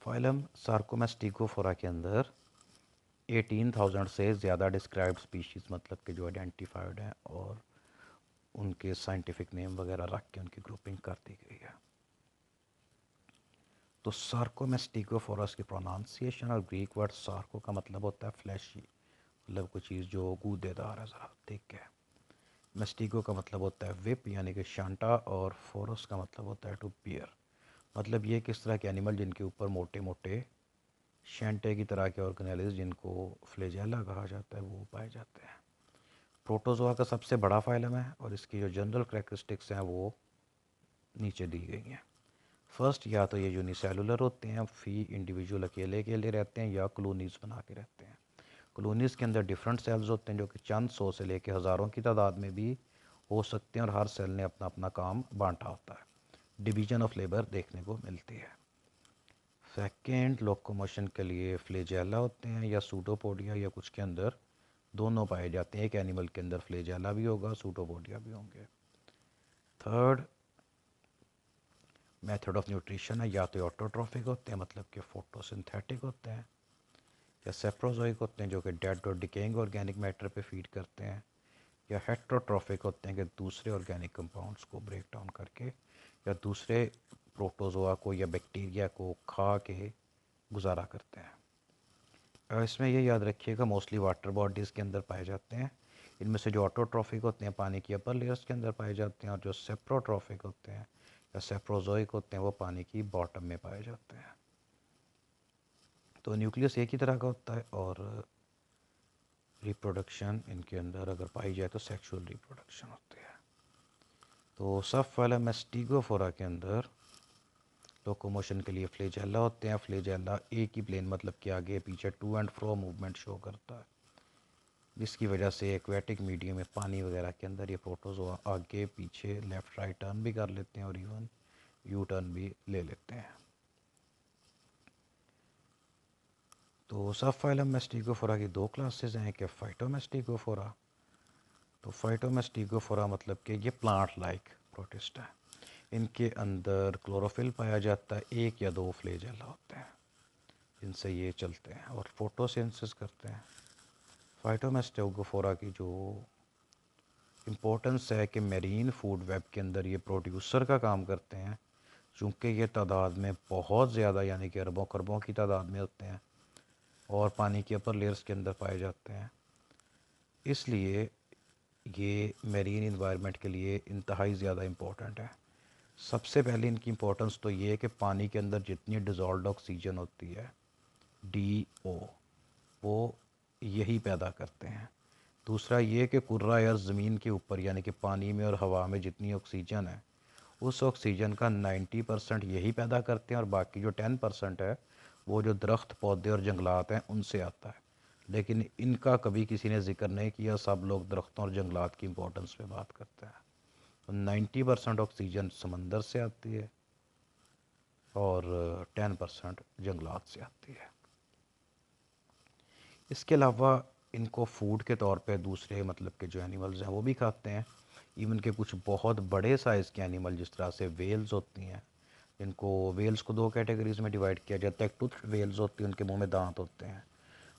Phylum सार्कोमेस्टिकोफोरा के अंदर 18,000 से ज़्यादा डिस्क्राइब्ड स्पीशीज़ मतलब कि जो आइडेंटिफाइड हैं और उनके साइंटिफिक नेम वगैरह रख के उनकी ग्रुपिंग कर दी गई है। तो सार्कोमेस्टिकोफोरस की प्रोनाउंसिएशन और ग्रीक वर्ड सार्को का मतलब होता है फ्लैशी, मतलब कोई चीज़ जो गूदेदार है ज़रा, ठीक है। मेस्टिको का मतलब होता है विप यानी कि शांटा, और फोरस का मतलब होता है टू पियर, मतलब ये किस तरह के एनिमल जिनके ऊपर मोटे मोटे शेंटे की तरह के ऑर्गेनेलिज जिनको फ्लेजेला कहा जाता है वो पाए जाते हैं। प्रोटोजोआ का सबसे बड़ा फाइलम है और इसकी जो जनरल करेक्टरिस्टिक्स हैं वो नीचे दी गई हैं। फर्स्ट, या तो ये यूनिसेलुलर होते हैं, फी इंडिविजुअल अकेले अकेले रहते हैं, या कॉलोनीज बना के रहते हैं। कॉलोनीज के अंदर डिफरेंट सेल्स होते हैं जो कि चंद सौ से लेकर हज़ारों की तादाद में भी हो सकते हैं और हर सेल ने अपना अपना काम बांटा होता है। डिवीजन ऑफ लेबर देखने को मिलती है। सेकेंड, लोकोमोशन के लिए फ्लेजेला होते हैं या सूडोपोडिया या कुछ के अंदर दोनों पाए जाते हैं। एक एनिमल के अंदर फ्लेजेला भी होगा, सूडोपोडिया भी होंगे। थर्ड, मेथड ऑफ न्यूट्रिशन है, या तो ऑटोट्रॉफिक होते हैं मतलब कि फोटोसिंथेटिक होते हैं, या सेप्रोजोइक होते हैं जो कि डेड और डिकेइंग ऑर्गेनिक मैटर पे फीड करते हैं, या हेट्रोट्रॉफिक होते हैं कि दूसरे ऑर्गेनिक कंपाउंड्स को ब्रेक डाउन करके या दूसरे प्रोटोजोआ को या बैक्टीरिया को खा के गुजारा करते हैं। इसमें ये याद रखिएगा मोस्टली वाटर बॉडीज़ के अंदर पाए जाते हैं। इनमें से जो ऑटोट्रॉफिक होते हैं पानी की अपर लेयर्स के अंदर पाए जाते हैं, और जो सेप्रोट्रॉफिक होते हैं या सेप्रोजोइक होते हैं वो पानी की बॉटम में पाए जाते हैं। तो न्यूक्लियस एक ही तरह का होता है और रिप्रोडक्शन इनके अंदर अगर पाई जाए तो सेक्सुअल रिप्रोडक्शन होती है। तो सब फाइलम मेस्टिगोफोरा के अंदर लोकोमोशन के लिए फ्लेजेला होते हैं। फ्लेजेला एक ही प्लेन मतलब कि आगे पीछे to and fro movement show करता है, जिसकी वजह से एक्वेटिक मीडियम में पानी वगैरह के अंदर ये प्रोटोजोआ आगे पीछे लेफ़्ट राइट टर्न भी कर लेते हैं और इवन यू टर्न भी ले लेते हैं। तो सब फाइलम मेस्टिगोफोरा की दो क्लासेस हैं, कि फाइटोमेस्टिगोफोरा। तो फाइटोमेस्टिगोफोरा मतलब कि ये प्लांट लाइक प्रोटिस्ट है। इनके अंदर क्लोरोफिल पाया जाता है, एक या दो फ्लेजेला होते हैं जिनसे ये चलते हैं और फोटोसिंथेसिस करते हैं। फाइटोमेस्टिगोफोरा की जो इम्पोर्टेंस है कि मेरीन फूड वेब के अंदर ये प्रोड्यूसर का काम करते हैं, चूँकि ये तादाद में बहुत ज़्यादा यानी कि अरबों खरबों की तादाद में होते हैं और पानी के अपर लेयर्स के अंदर पाए जाते हैं, इसलिए ये मेरीन इन्वायरमेंट के लिए इंतहाई ज़्यादा इम्पोर्टेंट है। सबसे पहले इनकी इम्पोर्टेंस तो ये है कि पानी के अंदर जितनी डिज़ोल्व्ड ऑक्सीजन होती है DO, वो यही पैदा करते हैं। दूसरा ये कि कुर्रा या ज़मीन के ऊपर यानी कि पानी में और हवा में जितनी ऑक्सीजन है उस ऑक्सीजन का 90% यही पैदा करते हैं और बाकी जो 10% है वो जो दरख्त पौधे और जंगलात हैं उनसे आता है। लेकिन इनका कभी किसी ने जिक्र नहीं किया, सब लोग दरख्तों और जंगलात की इम्पोर्टेंस पे बात करते हैं। तो 90% ऑक्सीजन समंदर से आती है और 10% जंगलात से आती है। इसके अलावा इनको फूड के तौर पे दूसरे मतलब के जो एनिमल्स हैं वो भी खाते हैं। इवन के कुछ बहुत बड़े साइज़ के एनिमल जिस तरह से वेल्स होती हैं, इनको वेल्स को दो कैटेगरीज में डिवाइड किया जाता है। एक टूथ वेल्स होती हैं, उनके मुंह में दांत होते हैं,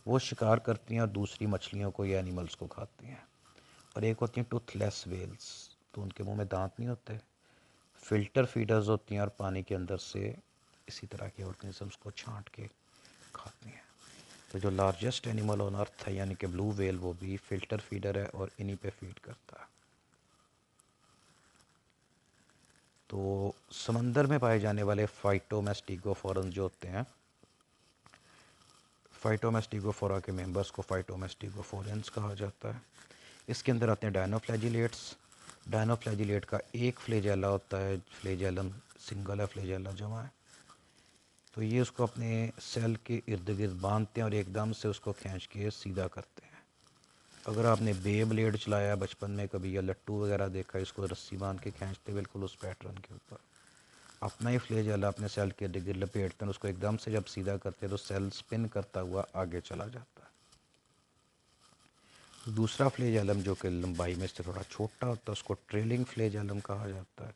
वो शिकार करती हैं और दूसरी मछलियों को या एनिमल्स को खाती हैं। और एक होती हैं टूथलेस वेल्स, तो उनके मुंह में दांत नहीं होते, फिल्टर फीडर्स होती हैं और पानी के अंदर से इसी तरह के ऑर्गेनिजम्स को छांट के खाती हैं। तो जो लार्जेस्ट एनिमल ऑन अर्थ है यानी कि ब्लू वेल, वो भी फिल्टर फीडर है और इन्हीं पे फीड करता है। तो समंदर में पाए जाने वाले फाइटोमेस्टिगोफोरन जो होते हैं, फाइटोमेस्टिगोफोरा के मेंबर्स को फाइटोमेस्टिगोफोरेंस कहा जाता है। इसके अंदर आते हैं डायनोफ्लैजिलेट्स। डायनोफ्लैजिलेट का एक फ्लेजेला होता है, फ्लेजेलम सिंगल है, फ्लेजेला जमा है। तो ये उसको अपने सेल के इर्द गिर्द बांधते हैं और एकदम से उसको खींच के सीधा करते हैं। अगर आपने बे ब्लेड चलाया बचपन में कभी या लट्टू वगैरह देखा, इसको रस्सी बांध के खींचते बिल्कुल उस पैटर्न के ऊपर अपना ही फ्लेजेला अपने सेल के इर्द गिर्द लपेटते हैं, उसको एकदम से जब सीधा करते हैं तो सेल स्पिन करता हुआ आगे चला जाता है। दूसरा फ्लेजेलम जो कि लंबाई में इससे थोड़ा छोटा होता है उसको ट्रेलिंग फ्लेजेलम कहा जाता है।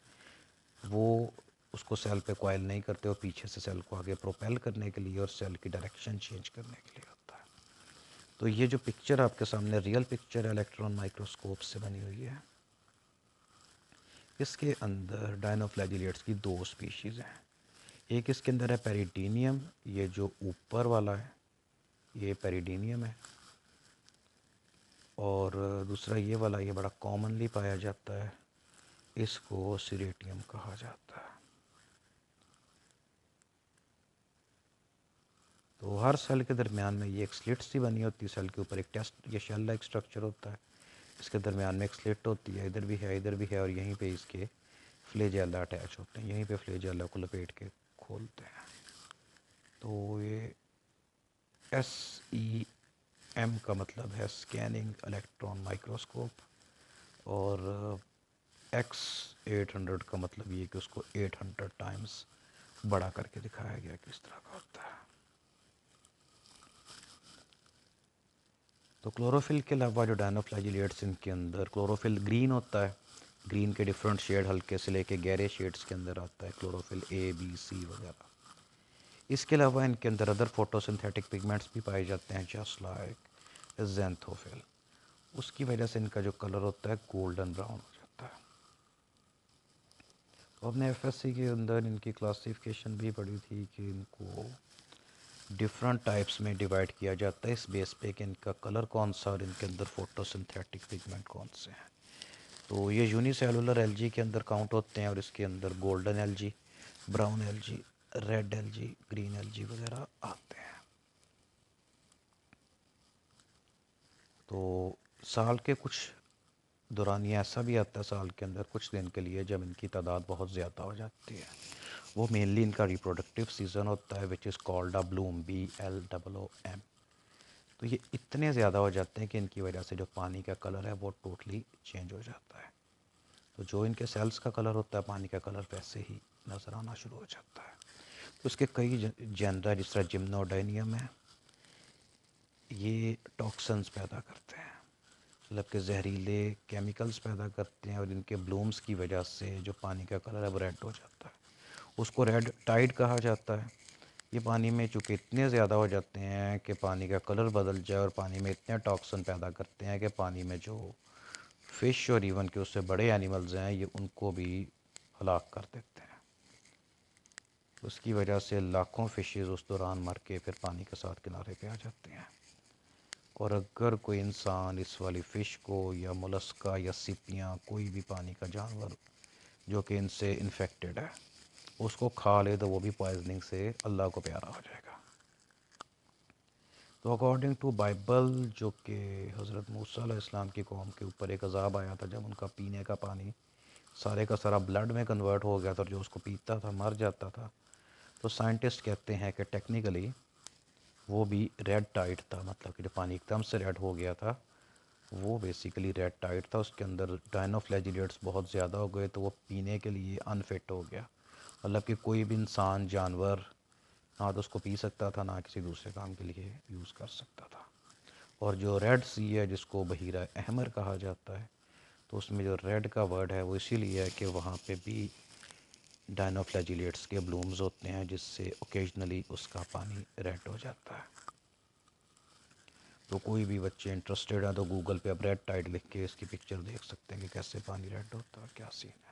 वो उसको सेल पे कॉइल नहीं करते और पीछे से सेल को आगे प्रोपेल करने के लिए और सेल की डायरेक्शन चेंज करने के लिए होता है। तो ये जो पिक्चर आपके सामने रियल पिक्चर है इलेक्ट्रॉन माइक्रोस्कोप से बनी हुई है। इसके अंदर डायनोफ्लैजिलेट्स की दो स्पीशीज़ हैं। एक इसके अंदर है पेरिडीनियम, ये जो ऊपर वाला है ये पेरिडीनियम है, और दूसरा ये वाला, ये बड़ा कॉमनली पाया जाता है, इसको सीरेटियम कहा जाता है। तो हर सेल के दरमियान में ये एक स्लिट सी बनी होती है, सेल के ऊपर एक टेस्ट या शेल लाइक स्ट्रक्चर होता है, इसके दरमियान में एक स्लिट होती है, इधर भी है इधर भी है, और यहीं पे इसके फ्लैजेला अटैच होते हैं, यहीं पे फ्लैजेला को लपेट के खोलते हैं। तो ये SEM का मतलब है स्कैनिंग इलेक्ट्रॉन माइक्रोस्कोप, और X800 का मतलब ये कि उसको 800 टाइम्स बड़ा करके दिखाया गया किस तरह का होता है। तो क्लोरोफिल के अलावा जो डायनोफ्लैजिलेट्स, इनके अंदर क्लोरोफिल ग्रीन होता है, ग्रीन के डिफरेंट शेड हल्के से लेके गहरे शेड्स के अंदर आता है, क्लोरोफिल A, B, C वगैरह। इसके अलावा इनके अंदर अदर फोटोसिंथेटिक पिगमेंट्स भी पाए जाते हैं, जस्ट लाइक ज़ैंथोफिल। उसकी वजह से इनका जो कलर होता है गोल्डन ब्राउन हो जाता है। तो हमने FSC के अंदर इनकी क्लासिफिकेशन भी पढ़ी थी कि इनको डिफरेंट टाइप्स में डिवाइड किया जाता है इस बेस पे कि इनका कलर कौन सा और इनके अंदर फोटोसिंथेटिक पिगमेंट कौन से हैं। तो ये यूनिसेलुलर एलजी के अंदर काउंट होते हैं, और इसके अंदर golden LG, brown LG, red LG, green LG वगैरह आते हैं। तो साल के कुछ दौरान ये ऐसा भी आता है साल के अंदर कुछ दिन के लिए जब इनकी तादाद बहुत ज़्यादा हो जाती है। वो मेनली इनका रिप्रोडक्टिव सीज़न होता है, which is called a Bloom, BLOOM। तो ये इतने ज़्यादा हो जाते हैं कि इनकी वजह से जो पानी का कलर है वो टोटली चेंज हो जाता है। तो जो इनके सेल्स का कलर होता है पानी का कलर वैसे ही नज़र आना शुरू हो जाता है। तो उसके कई जेनरा, जिस तरह जिम्नोडाइनियम है, ये टॉक्सिन्स पैदा करते हैं, मतलब कि जहरीले केमिकल्स पैदा करते हैं, और इनके ब्लूम्स की वजह से जो पानी का कलर है वो रेड हो जाता है। उसको रेड टाइड कहा जाता है। ये पानी में चूँकि इतने ज़्यादा हो जाते हैं कि पानी का कलर बदल जाए, और पानी में इतने टॉक्सिन पैदा करते हैं कि पानी में जो फ़िश और इवन के उससे बड़े एनिमल्स हैं ये उनको भी हलाक कर देते हैं। उसकी वजह से लाखों फ़िशेज़ उस दौरान मर के फिर पानी के साथ किनारे पे आ जाते हैं। और अगर कोई इंसान इस वाली फ़िश को या मोलस्का या सिपियाँ, कोई भी पानी का जानवर जो कि इनसे इन्फेक्टेड है, उसको खा ले तो वो भी पॉइजनिंग से अल्लाह को प्यारा हो जाएगा। तो अकॉर्डिंग टू बाइबल, जो कि हज़रत मूसा अलैहिस्सलाम की कौम के ऊपर एक अज़ाब आया था जब उनका पीने का पानी सारे का सारा ब्लड में कन्वर्ट हो गया था और जो उसको पीता था मर जाता था। तो साइंटिस्ट कहते हैं कि टेक्निकली वो भी रेड टाइड था, मतलब कि जो पानी एकदम से रेड हो गया था वो बेसिकली रेड टाइड था, उसके अंदर डायनोफ्लैजिलेट्स बहुत ज़्यादा हो गए तो वो पीने के लिए अनफिट हो गया। मतलब कि कोई भी इंसान, जानवर ना तो उसको पी सकता था ना किसी दूसरे काम के लिए यूज़ कर सकता था। और जो रेड सी है जिसको बहीरा अहमर कहा जाता है, तो उसमें जो रेड का वर्ड है वो इसीलिए है कि वहाँ पे भी डायनोफ्लैजिलेट्स के ब्लूम्स होते हैं जिससे ओकेजनली उसका पानी रेड हो जाता है। तो कोई भी बच्चे इंटरेस्टेड हैं तो गूगल पे अब रेड टाइड लिख के इसकी पिक्चर देख सकते हैं कि कैसे पानी रेड होता है, क्या सीन है।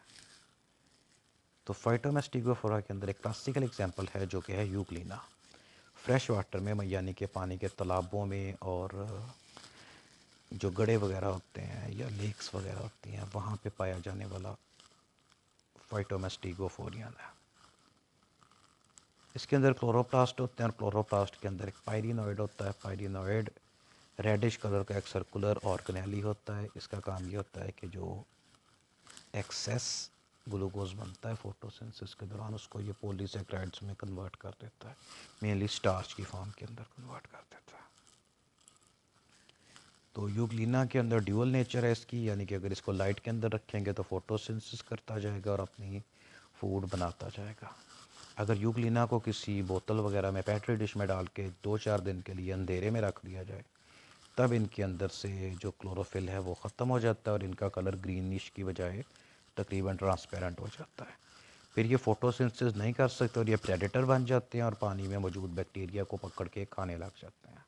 तो फाइटोमेस्टिगोफोरा के अंदर एक क्लासिकल एग्जांपल है जो कि है यूग्लिना। फ्रेश वाटर में, यानी कि पानी के तालाबों में और जो गड्ढे वगैरह होते हैं या लेक्स वगैरह होती हैं वहाँ पे पाया जाने वाला फाइटोमेस्टिगोफोरियन है। इसके अंदर क्लोरोप्लास्ट होते हैं और क्लोरोप्लास्ट के अंदर एक पायरिनॉइड होता है। पायरिनॉइड रेडिश कलर का एक सर्कुलर ऑर्गेनेली होता है। इसका काम ये होता है कि जो एक्सेस ग्लूकोज बनता है फोटोसिंथेसिस के दौरान उसको ये पॉलीसैकेराइड्स में कन्वर्ट कर देता है, मेनली स्टार्च की फॉर्म के अंदर कन्वर्ट कर देता है। तो यूग्लिना के अंदर ड्यूअल नेचर है इसकी, यानी कि अगर इसको लाइट के अंदर रखेंगे तो फोटोसिंथेसिस करता जाएगा और अपनी फूड बनाता जाएगा। अगर यूग्लिना को किसी बोतल वगैरह में, पेट्री डिश में डाल के 2-4 दिन के लिए अंधेरे में रख दिया जाए तब इनके अंदर से जो क्लोरोफिल है वो ख़त्म हो जाता है और इनका कलर ग्रीनिश की बजाय तकरीबन ट्रांसपेरेंट हो जाता है। फिर ये फोटोसिंथेसिस नहीं कर सकते और ये प्रेडेटर बन जाते हैं और पानी में मौजूद बैक्टीरिया को पकड़ के खाने लग जाते हैं।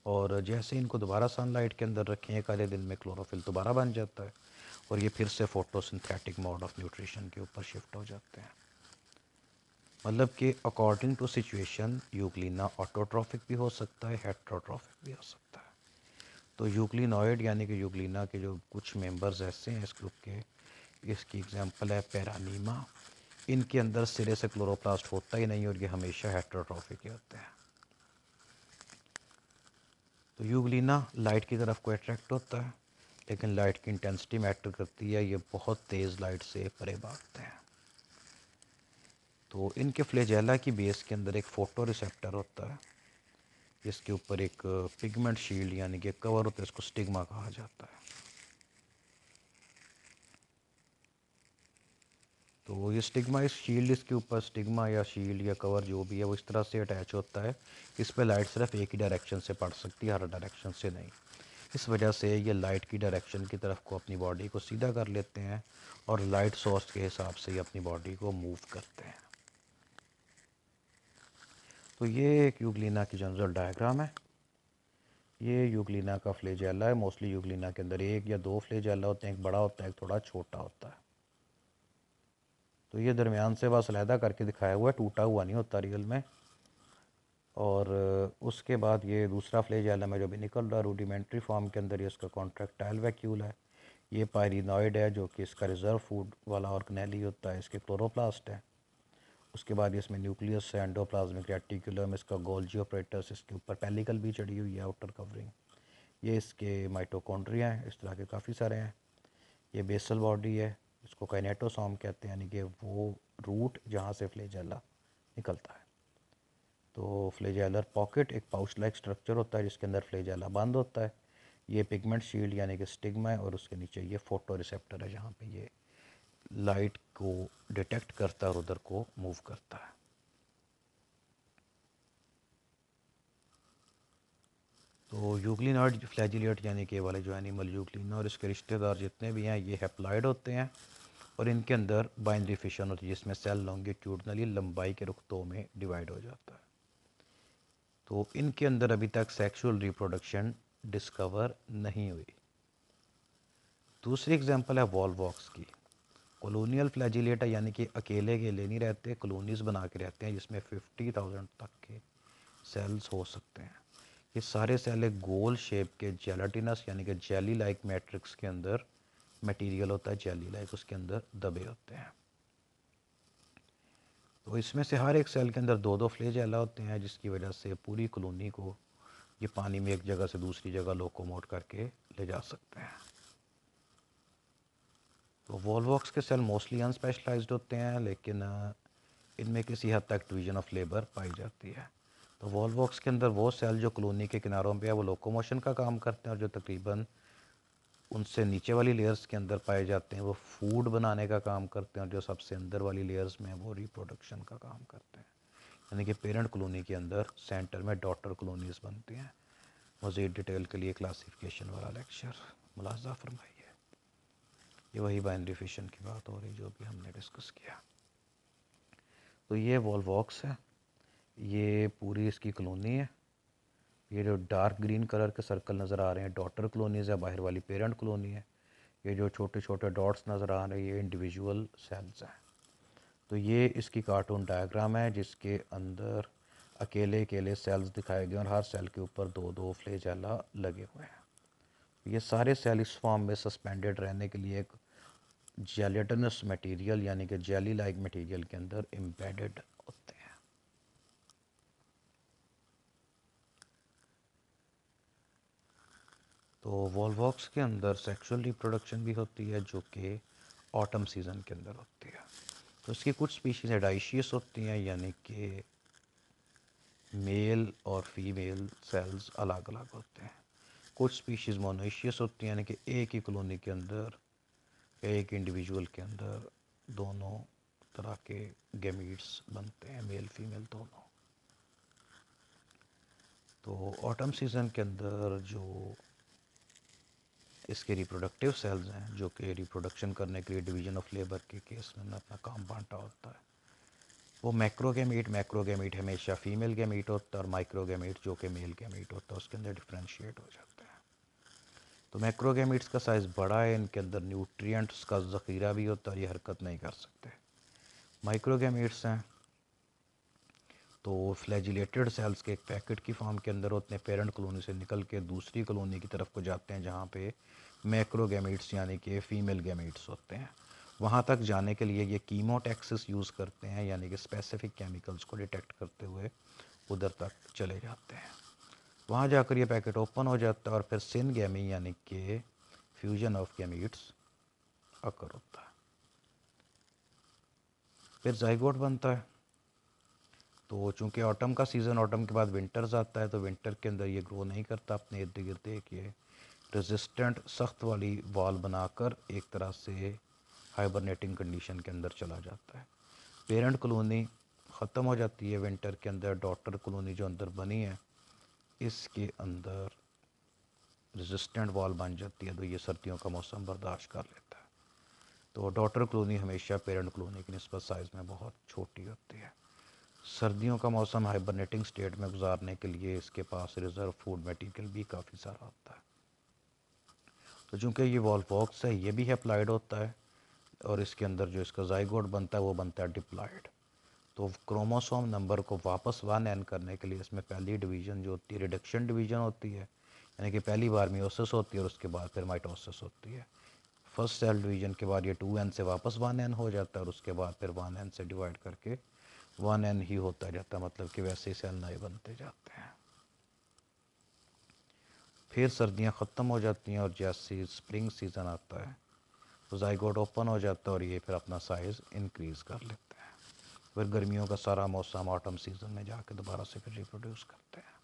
और जैसे इनको दोबारा सनलाइट के अंदर रखें एक आधे दिन में क्लोरोफिल दोबारा बन जाता है और ये फिर से फोटोसिंथेटिक मोड ऑफ न्यूट्रिशन के ऊपर शिफ्ट हो जाते हैं। मतलब कि according to situation euglena autotrophic भी हो सकता है, हेटेरोट्रॉफिक भी हो सकता है। तो यूग्लिनॉइड यानी कि यूग्लिना के जो कुछ मेंबर्स ऐसे हैं इस ग्रुप के, इसकी एग्जांपल है पैरानीमा। इनके अंदर सिरे से क्लोरोप्लास्ट होता ही नहीं और ये हमेशा हेटेरोट्रॉफिक ही होते हैं। तो यूग्लिना लाइट की तरफ को अट्रैक्ट होता है, लेकिन लाइट की इंटेंसिटी मैटर करती है, ये बहुत तेज़ लाइट से परे भागते हैं। तो इनके फ्लैजेला की बेस के अंदर एक फोटो रिसेप्टर होता है, इसके ऊपर एक पिगमेंट शील्ड यानी कि कवर होता है, इसको स्टिग्मा कहा जाता है। तो ये स्टिग्मा, इस शील्ड, इसके ऊपर स्टिग्मा या शील्ड या कवर जो भी है वो इस तरह से अटैच होता है, इस पर लाइट सिर्फ एक ही डायरेक्शन से पड़ सकती है, हर डायरेक्शन से नहीं। इस वजह से ये लाइट की डायरेक्शन की तरफ को अपनी बॉडी को सीधा कर लेते हैं और लाइट सोर्स के हिसाब से ये अपनी बॉडी को मूव करते हैं। तो ये एक यूग्लिना की जनरल डायग्राम है। ये यूग्लिना का फ्लैजेला है। मोस्टली यूग्लिना के अंदर एक या दो फ्लैजेला होते हैं, एक बड़ा होता है, एक थोड़ा छोटा होता है। तो ये दरमियान से बस अलहदा करके दिखाया हुआ है, टूटा हुआ नहीं होता रियल में। और उसके बाद ये दूसरा फ्लैजेलम है जो भी निकल रहा है रूडिमेंट्री फॉर्म के अंदर, ये इसका कॉन्ट्रैक्टाइल वैक्यूल है। ये पायरिनॉइड है जो कि इसका रिजर्व फूड वाला ऑर्गेनेली होता है, इसके क्लोरोप्लास्ट है। उसके बाद इसमें न्यूक्लियस है, एंडोप्लाज्मिक रेटिकुलम, इसका गोल्जी ऑपरेटस, इसके ऊपर पेलिकल भी चढ़ी हुई है, आउटर कवरिंग। ये इसके माइटोकॉन्ड्रिया हैं, इस तरह के काफ़ी सारे हैं। ये बेसल बॉडी है, इसको काइनेटोसोम कहते हैं, यानी कि वो रूट जहाँ से फ्लैजेला निकलता है। तो फ्लैजेलर पॉकेट एक पाउच लाइक स्ट्रक्चर होता है जिसके अंदर फ्लैजेला बंद होता है। ये पिगमेंट शील्ड यानी कि स्टिग्मा है और उसके नीचे ये फोटो रिसेप्टर है जहाँ पे ये लाइट को डिटेक्ट करता है और उधर को मूव करता है। तो यूग्लिनॉइड फ्लैजिलेट यानी कि वाले जो एनिमल यूग्लिना और इसके रिश्तेदार जितने भी हैं ये हैप्लॉइड होते हैं और इनके अंदर बाइनरी फिशन होती है जिसमें सेल लॉन्गिट्यूडनली लंबाई के रुख में डिवाइड हो जाता है। तो इनके अंदर अभी तक सेक्सुअल रिप्रोडक्शन डिस्कवर नहीं हुई। दूसरी एग्जांपल है वॉलवॉक्स की। कॉलोनियल फ्लैजिलेटा यानी कि अकेले अकेले नहीं रहते, कॉलोनीज बना के रहते हैं जिसमें 50,000 तक के सेल्स हो सकते हैं। ये सारे सेल एक गोल शेप के जेलाटिनस यानी कि जेली लाइक मैट्रिक्स के अंदर मटेरियल होता है, जेली लाइक, उसके अंदर दबे होते हैं। तो इसमें से हर एक सेल के अंदर दो दो फ्लैजेला होते हैं जिसकी वजह से पूरी कॉलोनी को ये पानी में एक जगह से दूसरी जगह लोकोमोट करके ले जा सकते हैं। तो वॉलवॉक्स के सेल मोस्टली अनस्पेशलाइज्ड होते हैं, लेकिन इनमें किसी हद तक डिवीजन ऑफ लेबर पाई जाती है। तो वॉलवॉक्स के अंदर वो सेल जो कॉलोनी के किनारों पे है वो लोकोमोशन का काम करते हैं और जो तकरीबन उनसे नीचे वाली लेयर्स के अंदर पाए जाते हैं वो फूड बनाने का काम करते हैं और जो सबसे अंदर वाली लेयर्स में वो रिप्रोडक्शन का काम करते हैं। यानी कि पेरेंट कॉलोनी के अंदर सेंटर में डॉटर कॉलोनीज बनती हैं। मज़ीद डिटेल के लिए क्लासिफिकेशन वाला लेक्चर मुलाजा फरमाइए। ये वही बाइनरी फिशन की बात हो रही जो भी हमने डिस्कस किया। तो ये वॉलवॉक्स है, ये पूरी इसकी कॉलोनी है। ये जो डार्क ग्रीन कलर के सर्कल नज़र आ रहे हैं डॉटर कॉलोनीज़ है, बाहर वाली पेरेंट कॉलोनी है। ये जो छोटे छोटे डॉट्स नज़र आ रहे हैं ये इंडिविजुअल सेल्स हैं। तो ये इसकी कार्टून डायग्राम है जिसके अंदर अकेले अकेले सेल्स दिखाए गए और हर सेल के ऊपर दो दो फ्लैजेला लगे हुए हैं। ये सारे सेल इस फॉर्म में सस्पेंडेड रहने के लिए एक जेलेटिनस मटेरियल यानी कि जेली लाइक मटेरियल के अंदर एम्बेडेड होते हैं। तो वॉलवॉक्स के अंदर सेक्सुअल रिप्रोडक्शन भी होती है जो कि ऑटम सीज़न के अंदर होती है। तो इसकी कुछ स्पीशीज़ डाइशियस होती हैं यानी कि मेल और फीमेल सेल्स अलग अलग होते हैं। कुछ स्पीशीज़ मोनोइशियस होती हैं यानी कि एक ही कॉलोनी के अंदर एक इंडिविजुअल के अंदर दोनों तरह के गैमीट्स बनते हैं, मेल फीमेल दोनों। तो ऑटम सीज़न के अंदर जो इसके रिप्रोडक्टिव सेल्स हैं जो कि रिप्रोडक्शन करने के लिए डिवीजन ऑफ लेबर के केस में अपना काम बांटा होता है। वो मैक्रोगेमीट हमेशा फीमेल गैमीट होता है, और माइक्रोगेमीट जो कि मेल गैमीट होता है उसके अंदर डिफ्रेंशिएट हो जाता है। तो मैक्रोगेमीट्स का साइज़ बड़ा है, इनके अंदर न्यूट्रिएंट्स का ज़ख़ीरा भी होता है और ये हरकत नहीं कर सकते। माइक्रोगेमीट्स हैं तो फ्लैजिलेटेड सेल्स के एक पैकेट की फॉर्म के अंदर होते हैं, पेरेंट कॉलोनी से निकल के दूसरी कॉलोनी की तरफ को जाते हैं जहाँ पे मैक्रोगेमीट्स यानी कि फीमेल गैमीट्स होते हैं। वहाँ तक जाने के लिए ये कीमोटैक्सिस यूज़ करते हैं, यानी कि स्पेसिफिक केमिकल्स को डिटेक्ट करते हुए उधर तक चले जाते हैं। वहाँ जाकर ये पैकेट ओपन हो जाता है और फिर सिनगेमी यानी कि फ्यूजन ऑफ गैमीट्स अकर होता है। फिर जाइगोट बनता है। तो चूंकि ऑटम का सीज़न, ऑटम के बाद विंटर्स आता है, तो विंटर के अंदर ये ग्रो नहीं करता, अपने इर्द गिर्द एक ये रेजिस्टेंट सख्त वाली वॉल बनाकर एक तरह से हाइबरनेटिंग कंडीशन के अंदर चला जाता है। पेरेंट कॉलोनी ख़त्म हो जाती है विंटर के अंदर, डॉटर कॉलोनी जो अंदर बनी है इसके अंदर रेजिस्टेंट वॉल बन जाती है, तो ये सर्दियों का मौसम बर्दाश्त कर लेता है। तो डॉटर कॉलोनी हमेशा पेरेंट कॉलोनी की निस्बत साइज़ में बहुत छोटी होती है। सर्दियों का मौसम हाइबरनेटिंग स्टेट में गुजारने के लिए इसके पास रिजर्व फूड मटेरियल भी काफ़ी सारा होता है। तो चूँकि ये वॉलवॉक्स है, ये भी अप्लाइड होता है, और इसके अंदर जो इसका जाइगोट बनता है वो बनता है डिप्लॉयड। तो क्रोमोसोम नंबर को वापस 1n करने के लिए इसमें पहली डिवीज़न जो होती है रिडक्शन डिवीज़न होती है, यानी कि पहली बार मियोसिस होती है और उसके बाद फिर माइटोसिस होती है। फर्स्ट सेल डिवीज़न के बाद ये 2n से वापस 1n हो जाता है, और उसके बाद फिर 1n से डिवाइड करके 1n ही होता जाता है, मतलब कि वैसे ही सेल नए बनते जाते हैं। फिर सर्दियाँ ख़त्म हो जाती हैं और जैसे स्प्रिंग सीज़न आता है तो जाइगोट ओपन हो जाता है और ये फिर अपना साइज़ इंक्रीज़ कर लेता है। फिर गर्मियों का सारा मौसम ऑटम सीज़न में जाके दोबारा से फिर रिप्रोड्यूस करते हैं।